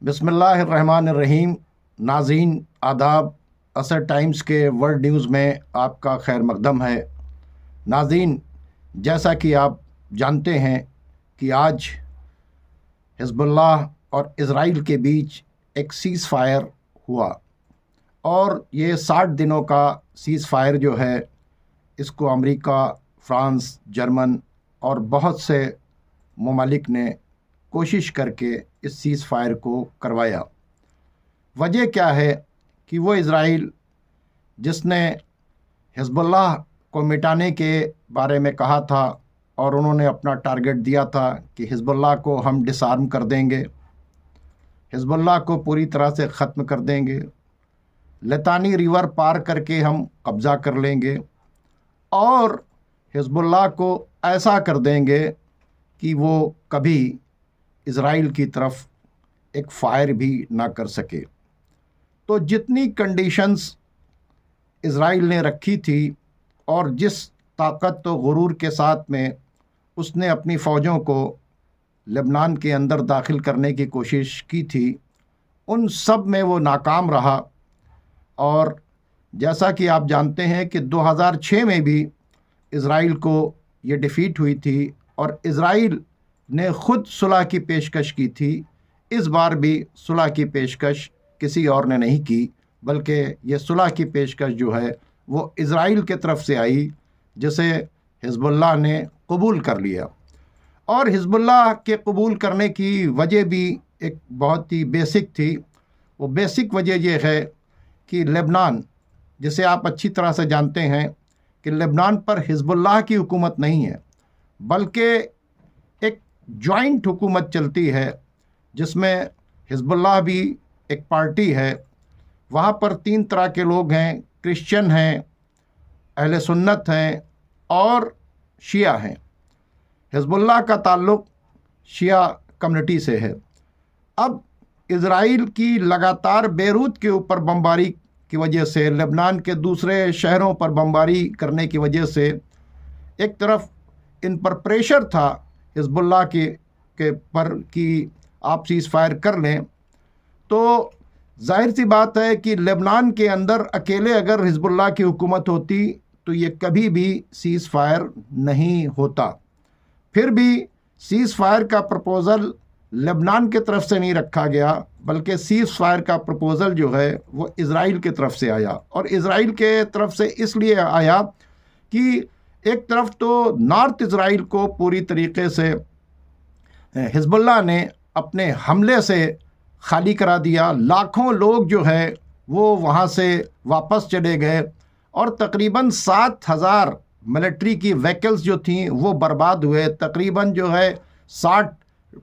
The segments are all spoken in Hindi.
बिस्मिल्लाहिर्रहमानिर्रहीम। नाज़रीन आदाब। असर टाइम्स के वर्ल्ड न्यूज़ में आपका खैर मकदम है। नाज़रीन, जैसा कि आप जानते हैं कि आज हिज़्बुल्लाह और इज़राइल के बीच एक सीज़ फायर हुआ और ये 60 दिनों का सीज़ फायर जो है, इसको अमेरिका, फ्रांस, जर्मन और बहुत से ममालिक ने कोशिश करके इस सीज़ फायर को करवाया। वजह क्या है कि वो इज़राइल जिसने हिज़्बुल्लाह को मिटाने के बारे में कहा था और उन्होंने अपना टारगेट दिया था कि हिज़्बुल्लाह को हम डिसआर्म कर देंगे, हिज़्बुल्लाह को पूरी तरह से ख़त्म कर देंगे, लितानी रिवर पार करके हम कब्ज़ा कर लेंगे और हिज़्बुल्लाह को ऐसा कर देंगे कि वो कभी इज़राइल की तरफ एक फ़ायर भी ना कर सके। तो जितनी कंडीशंस इज़राइल ने रखी थी और जिस ताकत तो गुरूर के साथ में उसने अपनी फ़ौजों को लेबनान के अंदर दाखिल करने की कोशिश की थी, उन सब में वो नाकाम रहा। और जैसा कि आप जानते हैं कि 2006 में भी इज़राइल को ये डिफ़ीट हुई थी और इज़राइल ने ख़ुद सुलह की पेशकश की थी। इस बार भी सुलह की पेशकश किसी और ने नहीं की, बल्कि ये सुलह की पेशकश जो है वो इज़राइल के तरफ से आई, जिसे हिज़्बुल्लाह ने कबूल कर लिया। और हिज़्बुल्लाह के कबूल करने की वजह भी एक बहुत ही बेसिक थी। वो बेसिक वजह ये है कि लेबनान, जिसे आप अच्छी तरह से जानते हैं कि लेबनान पर हिज़्बुल्लाह की हुकूमत नहीं है, बल्कि एक जॉइंट हुकूमत चलती है जिसमें हिज़्बुल्लाह भी एक पार्टी है। वहाँ पर 3 तरह के लोग हैं, क्रिश्चियन हैं, अहले सुन्नत हैं और शिया हैं। हिज़्बुल्लाह का ताल्लुक़ शिया कम्युनिटी से है। अब इज़राइल की लगातार बेरूत के ऊपर बमबारी की वजह से, लेबनान के दूसरे शहरों पर बमबारी करने की वजह से एक तरफ इन पर प्रेशर था हिज़्बुल्लाह के पर कि आप सीज़ फायर कर लें, तो जाहिर सी बात है कि लेबनान के अंदर अकेले अगर हिज़्बुल्लाह की हुकूमत होती तो ये कभी भी सीज़ फायर नहीं होता। फिर भी सीज़ फायर का प्रपोज़ल लेबनान के तरफ से नहीं रखा गया, बल्कि सीज़ फायर का प्रपोज़ल जो है वो इज़राइल के तरफ से आया। और इज़राइल के तरफ से इसलिए आया कि एक तरफ तो नॉर्थ इज़राइल को पूरी तरीके से हिज़्बुल्लाह ने अपने हमले से खाली करा दिया। लाखों लोग जो है वो वहाँ से वापस चले गए और तकरीबन 7,000 मिलिट्री की व्हीकल्स जो थी वो बर्बाद हुए। तकरीबन जो है 60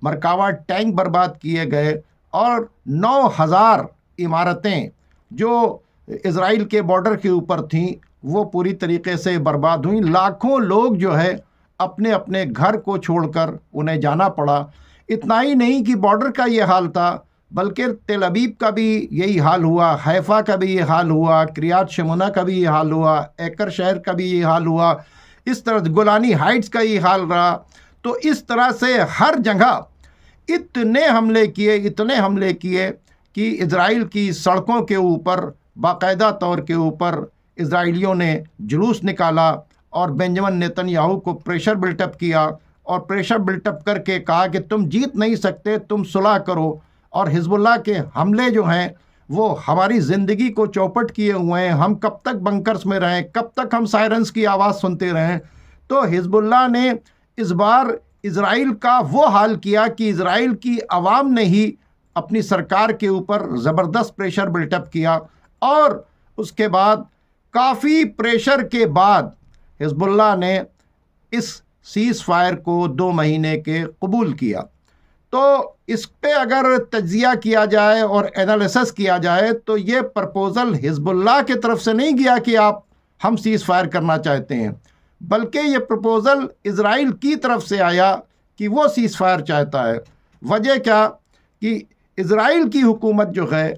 मरकावा टैंक बर्बाद किए गए और 9,000 इमारतें जो इज़राइल के बॉर्डर के ऊपर थीं वो पूरी तरीके से बर्बाद हुई। लाखों लोग जो है अपने अपने घर को छोड़कर उन्हें जाना पड़ा। इतना ही नहीं कि बॉर्डर का ये हाल था, बल्कि तेल अबीब का भी यही हाल हुआ, हैफा का भी ये हाल हुआ, क्रियात शमुना का भी ये हाल हुआ, एकर शहर का भी ये हाल हुआ, इस तरह गोलानी हाइट्स का ये हाल रहा। तो इस तरह से हर जगह इतने हमले किए कि इज़राइल की सड़कों के ऊपर बाकायदा तौर के ऊपर इज़राइलियों ने जुलूस निकाला और बेंजामिन नेतन्याहू को प्रेशर बिल्टअप किया और प्रेशर बिल्टअप करके कहा कि तुम जीत नहीं सकते, तुम सुलह करो। और हिज़्बुल्लाह के हमले जो हैं वो हमारी ज़िंदगी को चौपट किए हुए हैं। हम कब तक बंकर्स में रहें, कब तक हम सायरन्स की आवाज़ सुनते रहें। तो हिज़्बुल्लाह ने इस बार इज़राइल का वो हाल किया कि इज़राइल की आवाम ने ही अपनी सरकार के ऊपर ज़बरदस्त प्रेशर बिल्टअप किया और उसके बाद काफ़ी प्रेशर के बाद हिज़्बुल्लाह ने इस सीज़ फायर को 2 महीने के कबूल किया। तो इस पे अगर तज्जिया किया जाए और एनालिसिस किया जाए तो ये प्रपोज़ल हिज़्बुल्लाह के तरफ से नहीं गया कि हम सीज़ फायर करना चाहते हैं, बल्कि ये प्रपोज़ल इज़राइल की तरफ से आया कि वो सीज़ फायर चाहता है। वजह क्या कि इज़राइल की हुकूमत जो है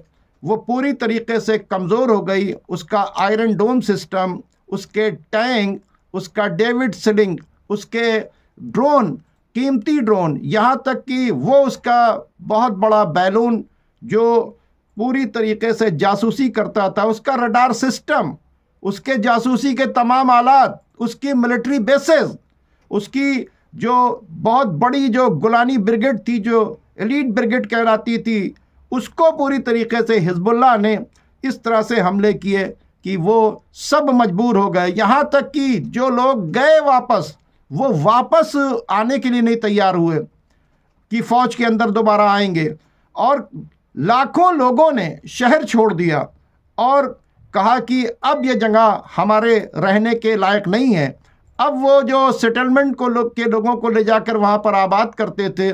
वो पूरी तरीके से कमज़ोर हो गई। उसका आयरन डोम सिस्टम, उसके टैंक, उसका डेविड सिलिंग, उसके ड्रोन, कीमती ड्रोन, यहाँ तक कि वो उसका बहुत बड़ा बैलून जो पूरी तरीके से जासूसी करता था, उसका रडार सिस्टम, उसके जासूसी के तमाम आलात, उसकी मिलिट्री बेसेस, उसकी जो बहुत बड़ी जो गुलानी ब्रिगेड थी, जो एलीट ब्रिगेड कहलाती थी, उसको पूरी तरीके से हिजबुल्लाह ने इस तरह से हमले किए कि वो सब मजबूर हो गए। यहाँ तक कि जो लोग गए वापस, वो वापस आने के लिए नहीं तैयार हुए कि फ़ौज के अंदर दोबारा आएंगे। और लाखों लोगों ने शहर छोड़ दिया और कहा कि अब ये जगह हमारे रहने के लायक नहीं है। अब वो जो सेटलमेंट को लोगों को ले जाकर वहाँ पर आबाद करते थे,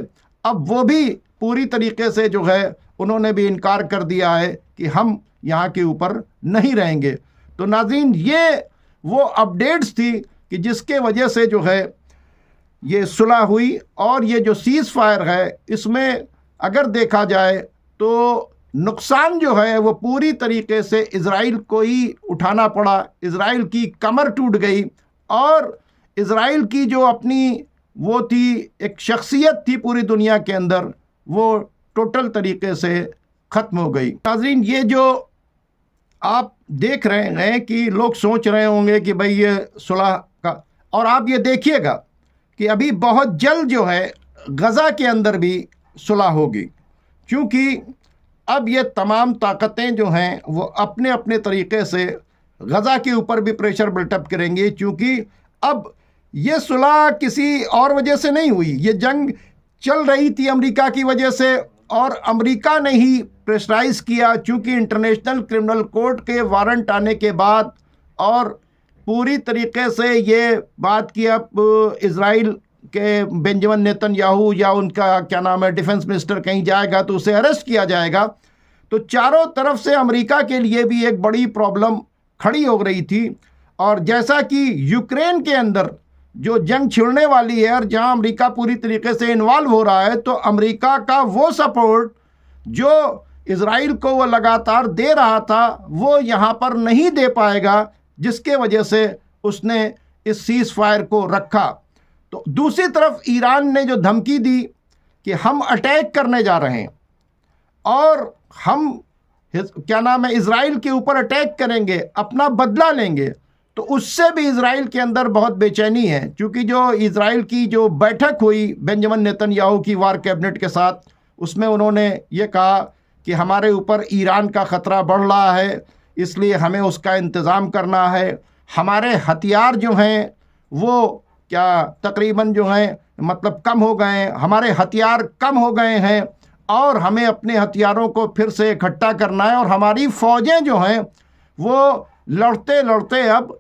अब वो भी पूरी तरीके से जो है उन्होंने भी इनकार कर दिया है कि हम यहाँ के ऊपर नहीं रहेंगे। तो नाज़रीन, ये वो अपडेट्स थी कि जिसके वजह से जो है ये सुलह हुई। और ये जो सीज़ फायर है, इसमें अगर देखा जाए तो नुकसान जो है वो पूरी तरीके से इज़राइल को ही उठाना पड़ा। इज़राइल की कमर टूट गई और इज़राइल की जो अपनी वो थी, एक शख्सियत थी पूरी दुनिया के अंदर, वो टोटल तरीके से ख़त्म हो गई। नाज़रीन, ये जो आप देख रहे हैं कि लोग सोच रहे होंगे कि भाई ये सुलह का, और आप ये देखिएगा कि अभी बहुत जल्द जो है गज़ा के अंदर भी सुलह होगी, क्योंकि अब ये तमाम ताकतें जो हैं वो अपने अपने तरीके से गज़ा के ऊपर भी प्रेशर बिल्टअप करेंगी। क्योंकि अब ये सुलह किसी और वजह से नहीं हुई, ये जंग चल रही थी अमेरिका की वजह से, और अमेरिका ने ही प्रेशराइज किया। चूँकि इंटरनेशनल क्रिमिनल कोर्ट के वारंट आने के बाद और पूरी तरीके से ये बात की अब इज़राइल के बेंजामिन नेतन्याहू या उनका क्या नाम है डिफेंस मिनिस्टर कहीं जाएगा तो उसे अरेस्ट किया जाएगा, तो चारों तरफ से अमेरिका के लिए भी एक बड़ी प्रॉब्लम खड़ी हो रही थी। और जैसा कि यूक्रेन के अंदर जो जंग छिड़ने वाली है और जहां अमेरिका पूरी तरीके से इन्वॉल्व हो रहा है, तो अमेरिका का वो सपोर्ट जो इज़राइल को वो लगातार दे रहा था, वो यहाँ पर नहीं दे पाएगा, जिसके वजह से उसने इस सीज़ फायर को रखा। तो दूसरी तरफ ईरान ने जो धमकी दी कि हम अटैक करने जा रहे हैं और हम क्या नाम है इज़राइल के ऊपर अटैक करेंगे, अपना बदला लेंगे, तो उससे भी इज़राइल के अंदर बहुत बेचैनी है। क्योंकि जो इज़राइल की जो बैठक हुई बेंजामिन नेतन्याहू की वार कैबिनेट के साथ, उसमें उन्होंने ये कहा कि हमारे ऊपर ईरान का ख़तरा बढ़ रहा है, इसलिए हमें उसका इंतज़ाम करना है। हमारे हथियार जो हैं वो क्या तकरीबन जो हैं मतलब कम हो गए हैं, हमारे हथियार कम हो गए हैं और हमें अपने हथियारों को फिर से इकट्ठा करना है। और हमारी फ़ौजें जो हैं वो लड़ते लड़ते अब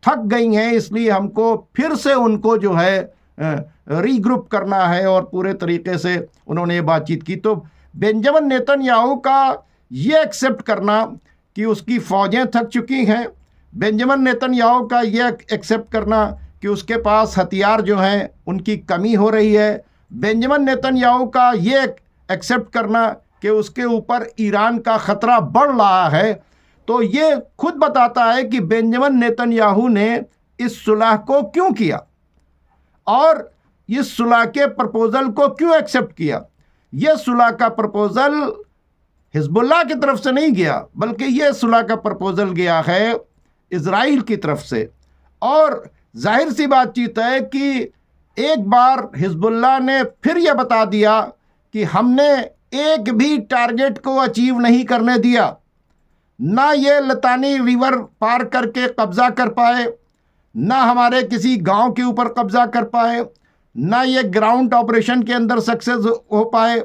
थक गई हैं, इसलिए हमको फिर से उनको जो है रीग्रुप करना है। और पूरे तरीके से उन्होंने ये बातचीत की। तो बेंजामिन नेतन्याहू का ये एक्सेप्ट करना कि उसकी फ़ौजें थक चुकी हैं, बेंजामिन नेतन्याहू का ये एक्सेप्ट करना कि उसके पास हथियार जो हैं उनकी कमी हो रही है, बेंजामिन नेतन्याहू का ये एक्सेप्ट करना कि उसके ऊपर ईरान का ख़तरा बढ़ रहा है, तो ये खुद बताता है कि बेंजामिन नेतन्याहू ने इस सुलह को क्यों किया और इस सुलह के प्रपोज़ल को क्यों एक्सेप्ट किया। यह सुलह का प्रपोज़ल हिजबुल्लाह की तरफ से नहीं गया, बल्कि यह सुलह का प्रपोज़ल गया है इज़राइल की तरफ से। और जाहिर सी बातचीत है कि एक बार हिजबुल्लाह ने फिर यह बता दिया कि हमने एक भी टारगेट को अचीव नहीं करने दिया, ना ये लतानी रिवर पार करके कब्ज़ा कर पाए, ना हमारे किसी गांव के ऊपर कब्ज़ा कर पाए, ना ये ग्राउंड ऑपरेशन के अंदर सक्सेस हो पाए,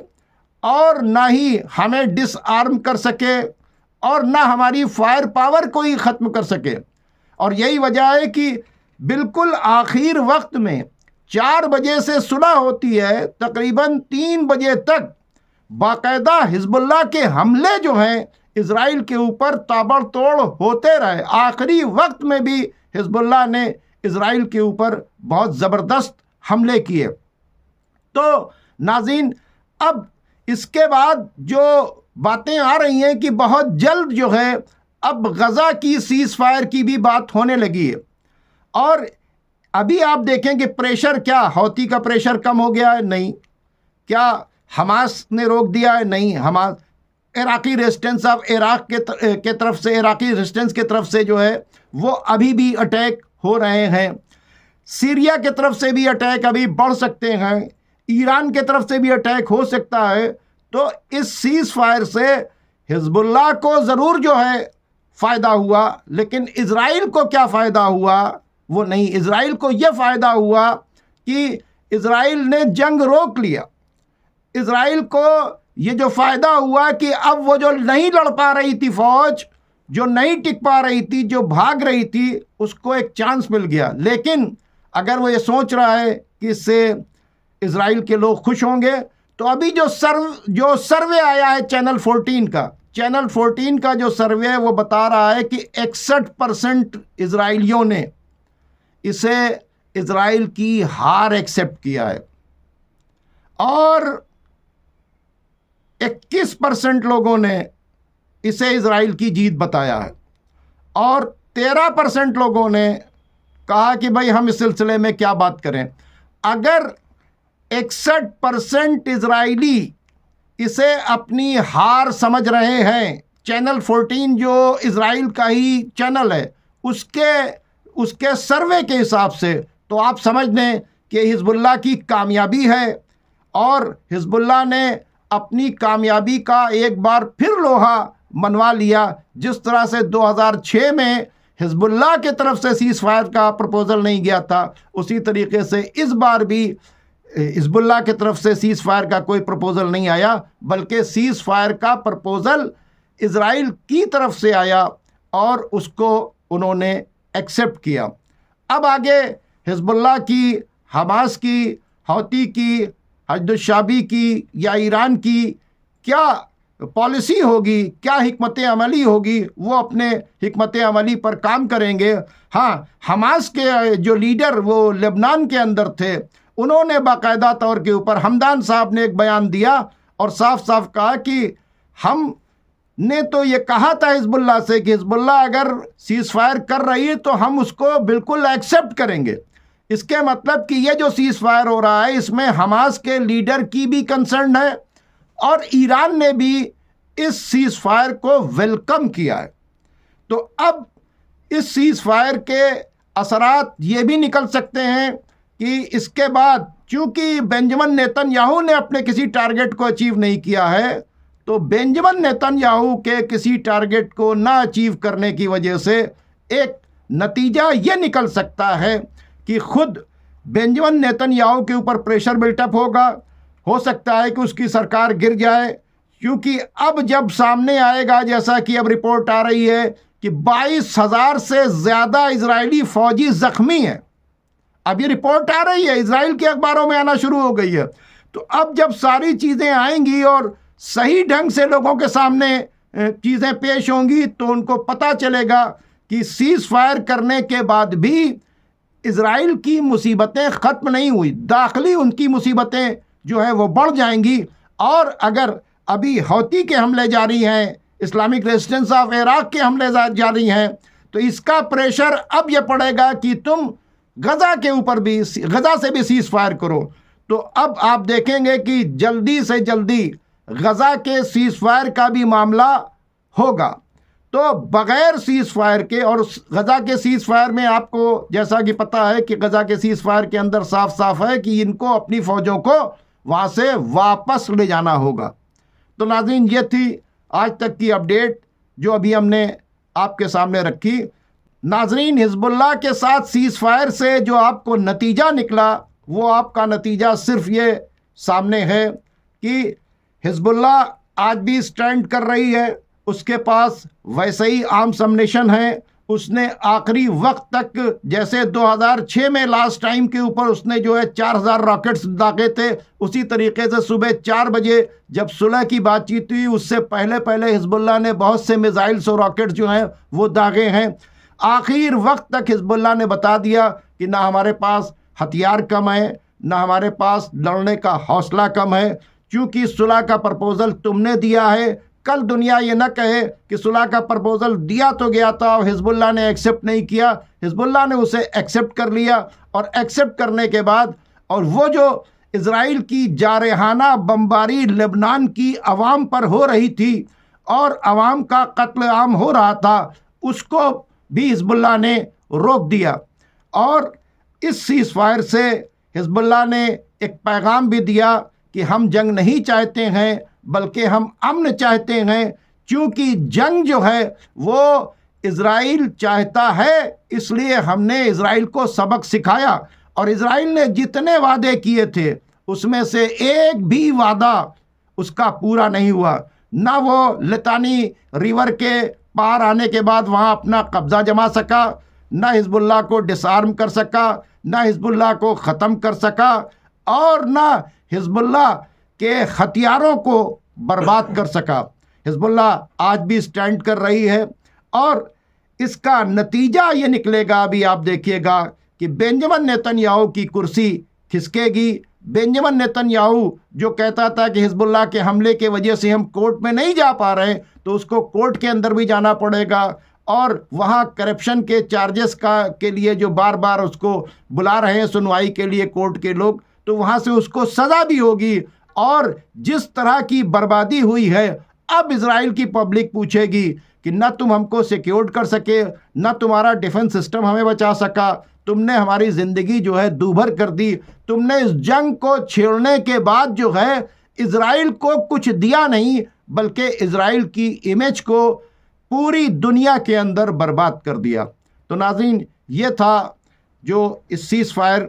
और ना ही हमें डिसआर्म कर सके, और ना हमारी फायर पावर को ही ख़त्म कर सके। और यही वजह है कि बिल्कुल आखिर वक्त में 4 बजे से सुलह होती है, तकरीबन 3 बजे तक बाकायदा हिजबुल्लाह के हमले जो हैं इज़राइल के ऊपर ताबड़तोड़ होते रहे। आखिरी वक्त में भी हिजबुल्लाह ने इज़राइल के ऊपर बहुत ज़बरदस्त हमले किए। तो नाज़रीन, अब इसके बाद जो बातें आ रही हैं कि बहुत जल्द जो है अब गज़ा की सीज़ फायर की भी बात होने लगी है। और अभी आप देखें कि प्रेशर क्या हौती का प्रेशर कम हो गया है? नहीं। क्या हमास ने रोक दिया है? नहीं। Hamas Iraqi resistance of Iraq के तरफ से, इराकी रेजिस्टेंस के तरफ से जो है वो अभी भी अटैक हो रहे हैं। सीरिया के तरफ से भी अटैक अभी बढ़ सकते हैं, ईरान के तरफ से भी अटैक हो सकता है। तो इस सीज फायर से हिजबुल्लाह को ज़रूर जो है फ़ायदा हुआ, लेकिन इज़राइल को क्या फ़ायदा हुआ वो नहीं। इज़राइल को यह फ़ायदा हुआ कि इज़राइल ने जंग रोक लिया। इज़राइल को ये जो फ़ायदा हुआ कि अब वो जो नहीं लड़ पा रही थी फ़ौज, जो नहीं टिक पा रही थी, जो भाग रही थी, उसको एक चांस मिल गया। लेकिन अगर वो ये सोच रहा है कि इससे इज़राइल के लोग खुश होंगे, तो अभी जो सर्वे आया है चैनल 14 का जो सर्वे है वो बता रहा है कि 61% इज़राइलियों ने इसे इज़राइल की हार एक्सेप्ट किया है और 21% लोगों ने इसे इज़राइल की जीत बताया है और 13% लोगों ने कहा कि भाई हम इस सिलसिले में क्या बात करें। अगर 61% इज़राइली इसे अपनी हार समझ रहे हैं, चैनल 14 जो इज़राइल का ही चैनल है उसके सर्वे के हिसाब से, तो आप समझ लें कि हिजबुल्लाह की कामयाबी है और हिजबुल्लाह ने अपनी कामयाबी का एक बार फिर लोहा मनवा लिया। जिस तरह से 2006 में हिजबुल्लाह के तरफ से सीज़ फायर का प्रपोज़ल नहीं गया था, उसी तरीके से इस बार भी हिजबुल्लाह की तरफ से सीज़ फायर का कोई प्रपोज़ल नहीं आया, बल्कि सीज़ फायर का प्रपोज़ल इज़राइल की तरफ से आया और उसको उन्होंने एक्सेप्ट किया। अब आगे हिजबुल्लाह की, हमास की, हौती की, हशदुश्शाबी की या ईरान की क्या पॉलिसी होगी, क्या हिकमत अमली होगी, वो अपने हिकमत अमली पर काम करेंगे। हाँ, हमास के जो लीडर वो लेबनान के अंदर थे, उन्होंने बाकायदा तौर के ऊपर, हमदान साहब ने एक बयान दिया और साफ साफ कहा कि हम ने तो ये कहा था हिजबुल्लाह से कि हिजबुल्लाह अगर सीज़ फायर कर रही है तो हम उसको बिल्कुल एक्सेप्ट करेंगे। इसके मतलब कि ये जो सीज़ फायर हो रहा है इसमें हमास के लीडर की भी कंसर्न है और ईरान ने भी इस सीज़ फायर को वेलकम किया है। तो अब इस सीज़ फायर के असरात ये भी निकल सकते हैं कि इसके बाद चूंकि बेंजामिन नेतन्याहू ने अपने किसी टारगेट को अचीव नहीं किया है, तो बेंजामिन नेतन्याहू के किसी टारगेट को ना अचीव करने की वजह से एक नतीजा ये निकल सकता है कि खुद बेंजामिन नेतन्याहू के ऊपर प्रेशर बिल्टअप होगा। हो सकता है कि उसकी सरकार गिर जाए, क्योंकि अब जब सामने आएगा, जैसा कि अब रिपोर्ट आ रही है कि 22,000 से ज़्यादा इजरायली फ़ौजी ज़ख्मी हैं। अब ये रिपोर्ट आ रही है, इजराइल के अखबारों में आना शुरू हो गई है। तो अब जब सारी चीज़ें आएंगी और सही ढंग से लोगों के सामने चीज़ें पेश होंगी, तो उनको पता चलेगा कि सीज़ फायर करने के बाद भी इजराइल की मुसीबतें ख़त्म नहीं हुई, दाखिली उनकी मुसीबतें जो है वो बढ़ जाएंगी। और अगर अभी हौती के हमले जारी हैं, इस्लामिक रेजिस्टेंस ऑफ इराक के हमले जारी हैं, तो इसका प्रेशर अब यह पड़ेगा कि तुम गज़ा के ऊपर भी, गज़ा से भी सीज़ फायर करो। तो अब आप देखेंगे कि जल्दी से जल्दी गज़ा के सीज़ फायर का भी मामला होगा। तो बग़ैर सीज़ फायर के, और गज़ा के सीज़ फायर में आपको जैसा कि पता है कि गज़ा के सीज़ फायर के अंदर साफ साफ है कि इनको अपनी फ़ौजों को वहाँ से वापस ले जाना होगा। तो नाज़रीन, ये थी आज तक की अपडेट जो अभी हमने आपके सामने रखी। नाज़रीन, हिजबुल्लाह के साथ सीज़ फायर से जो आपको नतीजा निकला, वो आपका नतीजा सिर्फ ये सामने है कि हिजबुल्लाह आज भी स्टैंड कर रही है, उसके पास वैसे ही आर्म्स अम्युनिशन है। उसने आखिरी वक्त तक, जैसे 2006 में लास्ट टाइम के ऊपर उसने जो है 4000 रॉकेट्स दागे थे, उसी तरीके से सुबह 4 बजे जब सुलह की बातचीत हुई, उससे पहले पहले हिजबुल्लाह ने बहुत से मिसाइल्स और रॉकेट्स जो हैं वो दागे हैं। आखिर वक्त तक हिजबुल्लाह ने बता दिया कि ना हमारे पास हथियार कम है, ना हमारे पास लड़ने का हौसला कम है, क्योंकि सुलह का प्रपोज़ल तुमने दिया है। कल दुनिया ये ना कहे कि सुलह का प्रपोज़ल दिया तो गया था और हिजबुल्लाह ने एक्सेप्ट नहीं किया। हिजबुल्लाह ने उसे एक्सेप्ट कर लिया और एक्सेप्ट करने के बाद, और वो जो इज़राइल की जारहाना बमबारी लेबनान की आवाम पर हो रही थी, और आवाम का कत्लेआम हो रहा था, उसको भी हिजबुल्लाह ने रोक दिया। और इस सीज़ फायर से हिजबुल्लाह ने एक पैगाम भी दिया कि हम जंग नहीं चाहते हैं, बल्कि हम अमन चाहते हैं, क्योंकि जंग जो है वो इज़राइल चाहता है, इसलिए हमने इज़राइल को सबक सिखाया। और इज़राइल ने जितने वादे किए थे उसमें से एक भी वादा उसका पूरा नहीं हुआ। ना वो लितानी रिवर के पार आने के बाद वहाँ अपना कब्ज़ा जमा सका, ना हिजबुल्लाह को डिसआर्म कर सका, ना हिजबुल्लाह को ख़त्म कर सका, और ना हिजबुल्लाह के हथियारों को बर्बाद कर सका। हिजबुल्लाह आज भी स्टैंड कर रही है और इसका नतीजा ये निकलेगा, अभी आप देखिएगा कि बेंजामिन नेतन्याहू की कुर्सी खिसकेगी। बेंजामिन नेतन्याहू जो कहता था कि हिजबुल्लाह के हमले के वजह से हम कोर्ट में नहीं जा पा रहे, तो उसको कोर्ट के अंदर भी जाना पड़ेगा, और वहाँ करप्शन के चार्जेस के लिए जो बार बार उसको बुला रहे हैं सुनवाई के लिए कोर्ट के लोग, तो वहाँ से उसको सज़ा भी होगी। और जिस तरह की बर्बादी हुई है, अब इज़राइल की पब्लिक पूछेगी कि ना तुम हमको सिक्योर कर सके, ना तुम्हारा डिफेंस सिस्टम हमें बचा सका, तुमने हमारी ज़िंदगी जो है दूभर कर दी। तुमने इस जंग को छेड़ने के बाद जो है इज़राइल को कुछ दिया नहीं, बल्कि इज़राइल की इमेज को पूरी दुनिया के अंदर बर्बाद कर दिया। तो नाज़रीन, ये था जो इस सीज़ फायर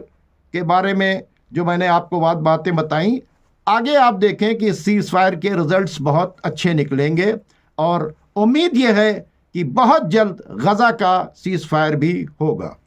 के बारे में जो मैंने आपको बातें बताई। आगे आप देखें कि इस सीज़ फायर के रिज़ल्ट्स बहुत अच्छे निकलेंगे, और उम्मीद ये है कि बहुत जल्द गज़ा का सीज़ फायर भी होगा।